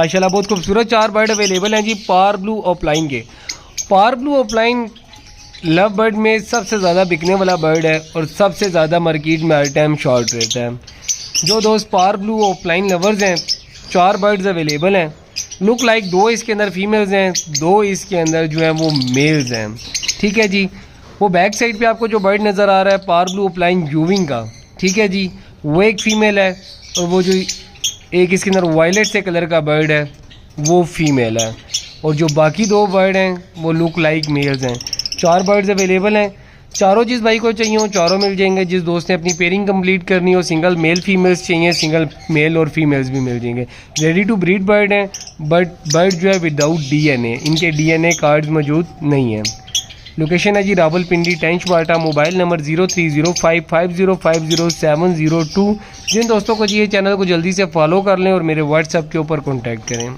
माशाल्लाह बहुत खूबसूरत 4 बर्ड अवेलेबल हैं जी पार्ब्लू ऑपलाइन के। पार्ब्लू ऑपलाइन लव बर्ड में सबसे ज़्यादा बिकने वाला बर्ड है और सबसे ज़्यादा मार्केट में हर टाइम शॉर्ट रहता है। जो दोस्त पार्ब्लू ऑपलाइन लवर्स हैं 4 बर्ड्स अवेलेबल हैं। लुक लाइक 2 इसके अंदर फीमेल्स हैं, 2 इसके अंदर जो हैं वो मेल्स हैं। ठीक है जी। वो बैक साइड पे आपको जो बर्ड नज़र आ रहा है पार्ब्लू ऑपलाइन जूविंग का, ठीक है जी, वो एक फ़ीमेल है और वो जो एक इसके अंदर वायलेट से कलर का बर्ड है वो फीमेल है और जो बाकी 2 बर्ड हैं वो लुक लाइक मेल्स हैं। 4 बर्ड्स अवेलेबल हैं। चारों जिस भाई को चाहिए हो चारों मिल जाएंगे। जिस दोस्त ने अपनी पेयरिंग कंप्लीट करनी हो, सिंगल मेल फीमेल्स चाहिए, सिंगल मेल और फीमेल्स भी मिल जाएंगे। रेडी टू ब्रीड बर्ड हैं बट बर्ड जो है विदाउट डीएनए, इनके डीएनए कार्ड्स मौजूद नहीं हैं। लोकेशन है जी रावलपिंडी टेंच बाटा। Mobile number 030550500702। जिन दोस्तों को जी ये चैनल को जल्दी से फॉलो कर लें और मेरे व्हाट्सएप के ऊपर कॉन्टैक्ट करें।